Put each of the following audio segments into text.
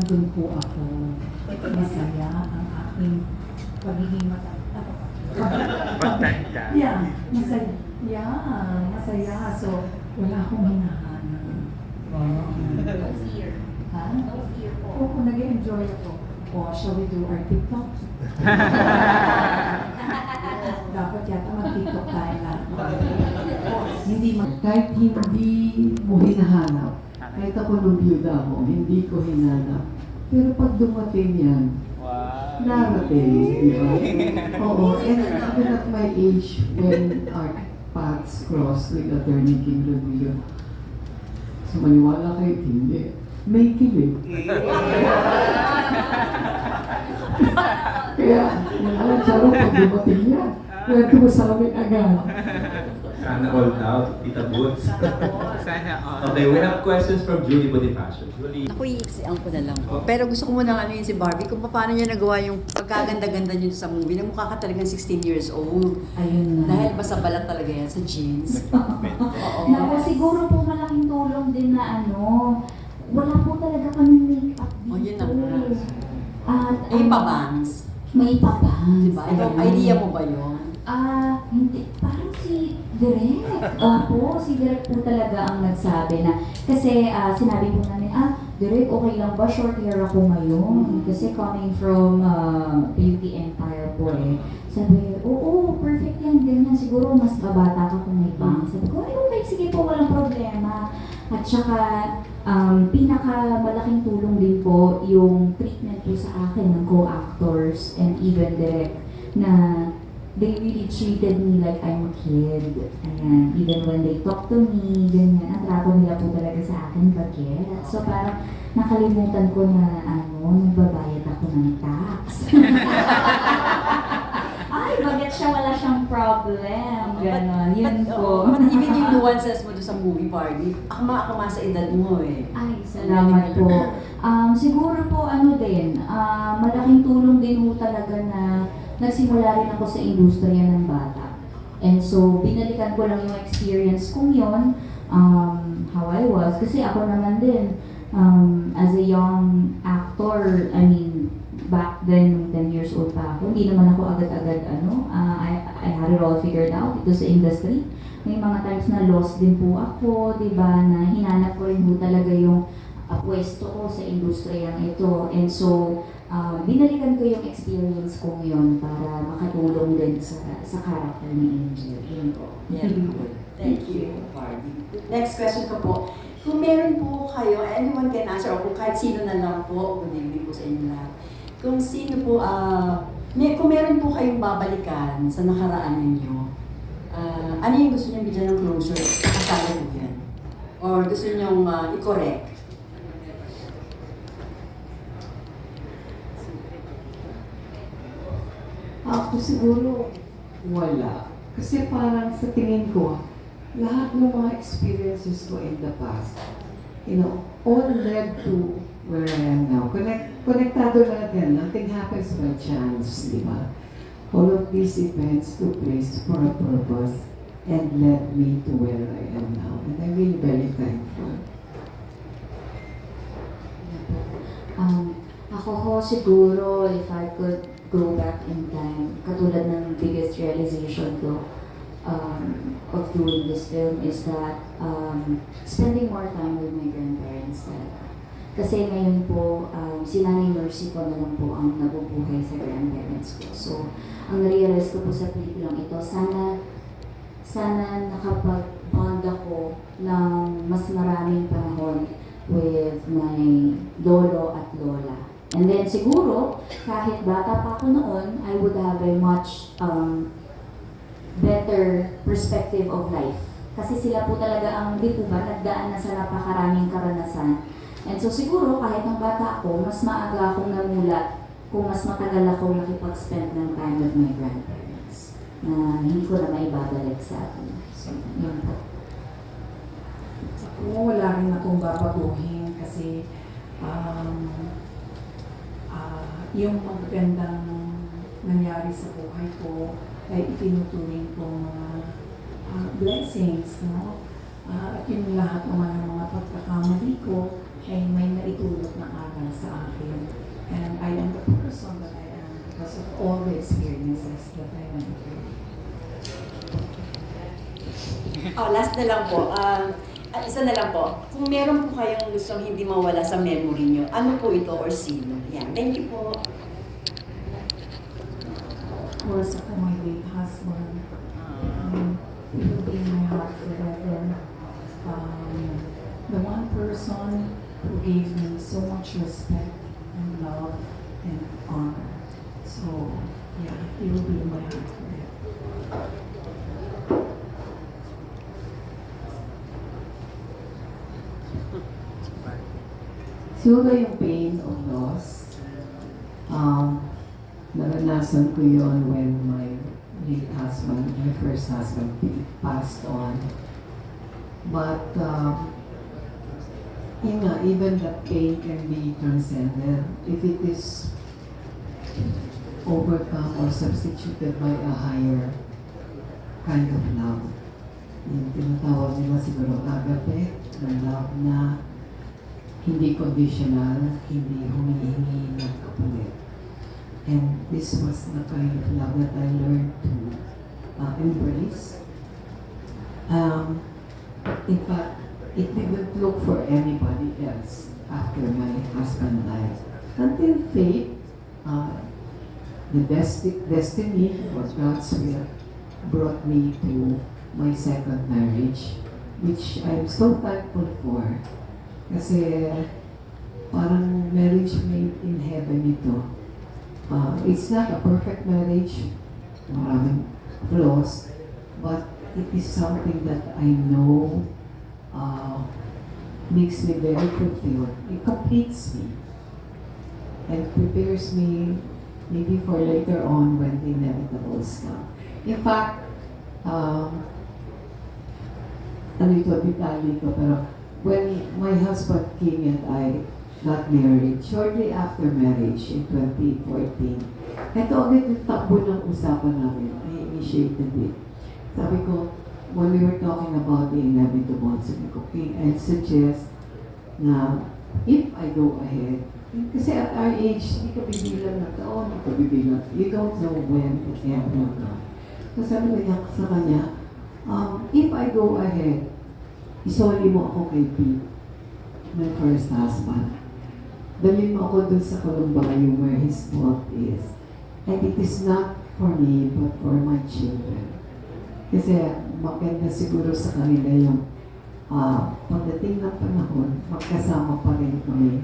nandun po ako. Masaya ang aking pagiging matanda. Matanda. Yeah, masaya. Yeah, masaya. So, wala akong hinahanap. No fear. Ha? No fear po. Oo, nag-enjoy ako. O, shall we do our TikTok? Dapat yata mag-TikTok tayo na. Hindi kahit hindi mo hinahanap, kahit ako nung byuda ako, hindi ko hinanap. Pero pag dumating yan, Wow. narating, di ba? Oo, and even at my age, when our paths cross with Attorney King Revilla, so maniwala kayo, hindi. May kilig. Kaya, alam siya rin pag dumating yan. Kwento mo sa amin agad. Sana all now, Tita Boots. Sana all. Okay, we have questions from Julie Bonifacio. Julie. Ako iiksian ko na lang po. Pero gusto ko muna ano yun si Barbie, kung paano niya nagawa yung pagkaganda-ganda niyo sa movie, na mukha ka talagang 16 years old. Ayun na. Dahil basta balat talaga yan sa jeans. Oo. Naku, siguro po malaking tulong din na wala po talaga kami make-up dito. Oh, yun na nga. At Eh, pabangs. may pabangs. Diba? Ikaw, idea mo ba yun? Hindi. Parang si Direk. Opo, si Direk po talaga ang nagsabi na, kasi sinabi po namin, Direk, okay lang ba? Short hair ako ngayon. Kasi coming from Beauty Empire po eh. Sabi, oo, perfect yan, ganyan. Siguro mas kabata ka kung may bangs. Sabi ko, ay okay, sige po, walang problema. At saka, pinakamalaking tulong din po yung treatment po sa akin ng co-actors and even Direk na they really treated me like I'm a kid. Ayan, even when they talk to me, ganyan, ang trato nila po talaga sa akin, bagay. So parang nakalimutan ko na nagbabayad ako ng tax. Ay, bagay siya, wala siyang problem. Ganon, yun po. Even yung nuances mo doon sa movie party, akma-akma sa edad mo eh. Ay, salamat po. Siguro po din, malaking tulong din po talaga na nagsimula rin ako sa industriya ng bata. And so, binalikan ko lang yung experience kong yun, how I was. Kasi ako naman din, as a young actor, I mean, back then, 10 years old pa ako, hindi naman ako agad-agad, I had it all figured out dito sa industry. May mga times na lost din po ako, di ba, na hinanap ko rin po talaga yung pwesto ko sa industriyang ito. And so, binalikan ko yung experience ko ngayon para makatulong din sa character ni Angel. Yun po. Yeah, good. Thank you, Barbie. Next question ko po. Kung meron po kayo, anyone can answer, o kung kahit sino na lang po, good evening po sa inyo lahat. Kung sino po, kung meron po kayong babalikan sa nakaraan ninyo, ano yung gusto nyo bigyan ng closure sa kasalukuyan? Or gusto nyo i-correct? Ako siguro, wala. Kasi parang sa tingin ko, lahat ng mga experiences ko in the past, all led to where I am now. Konektado lahat yan. Nothing happens by chance, di ba? All of these events took place for a purpose and led me to where I am now. And I'm really very thankful. Ako ho siguro, if I could go back in time, katulad ng biggest realization ko of doing this film is that spending more time with my grandparents talaga. Kasi ngayon po, si Nanay Mercy ko na lang po ang nabubuhay sa grandparents ko. So, ang na-realize ko po sa pelikulang ito, sana nakapag-bond ako ng mas maraming panahon with my lolo at lola. And then siguro, kahit bata pa ako noon, I would have a much better perspective of life. Kasi sila po talaga ang, di po ba, nagdaan na sa napakaraming karanasan. And so siguro, kahit ng bata ako, mas maaga akong namulat kung mas matagal ako nakipag-spend ng time with my grandparents na hindi ko na maibabalik sa atin. So, yun po. Ako, wala rin akong babaguhin kasi yung magagandang nangyari sa buhay ko ay itinuturing ko mga blessings, no? At yung lahat naman ng mga pagkakamali ko ay may naitulot na aral sa akin. all the experiences that I went through. Oh, last na lang po. Isa na lang po. Kung meron po kayong gustong hindi mawala sa memory nyo, ano po ito or sino? Yan. Thank you po. Of course, ako my late husband. He will be in my heart forever. The one person who gave me so much respect and love and honor. So, yeah, he will be in my heart forever. Siguro yung pain of loss, naranasan ko yun when my late husband, my first husband, passed on. But, yun nga, even that pain can be transcended if it is overcome or substituted by a higher kind of love. Yung tinatawag nila siguro agape, na love na hindi conditional, hindi humihingi ng kapalit. And this was the kind of love that I learned to embrace. In fact, it didn't look for anybody else after my husband died. Until fate, the destiny or God's will brought me to my second marriage, which I'm so thankful for. Kasi parang marriage made in heaven ito. It's not a perfect marriage, maraming flaws, but it is something that I know makes me very fulfilled. It completes me and prepares me maybe for later on when the inevitables come. In fact, ano ito, detalye ito, pero when my husband King and I got married, shortly after marriage in 2014, ito agad yung takbo ng usapan namin. I initiated it. Sabi ko, when we were talking about the inevitable, sabi ko, King, I suggest na if I go ahead, kasi at our age, hindi ka bibilang ng taon, hindi ka bibilang. You don't know when it will come. So sabi ko niya sa kanya, if I go ahead, isoli mo ako kay Pete, my first husband. Dalhin mo ako dun sa Columbarium where his vault is. And it is not for me, but for my children. Kasi maganda siguro sa kanila yung pagdating ng panahon, magkasama pa rin kami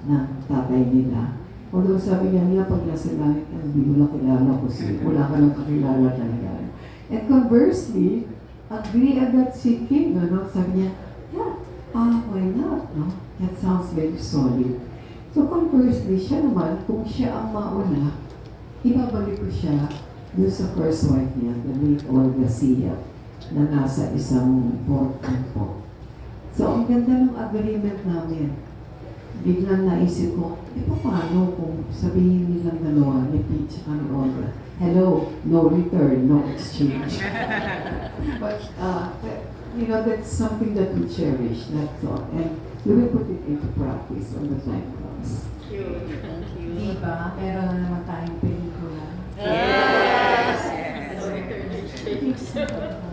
ng tatay nila. Although sabi niya pag nasa langit, hindi mo lang kilala ko siya. Wala ka lang kakilala talaga. And conversely, agree agad si King, no? Sabi niya, yeah, why not, no? That sounds very solid. So conversely, siya naman, kung siya ang mauna, ibabalik ko siya doon sa first wife niya, the late Olga Sia, na nasa isang port po. So ang ganda ng agreement namin. Biglang naisip ko, paano kung sabihin nilang dalawa, ni Pete at ni Olga, hello, no return, no exchange. But, that's something that we cherish, that's all. And we will put it into practice when the time comes. Diba? Pero naman tayong pelikula. Yes! Yes. Yes.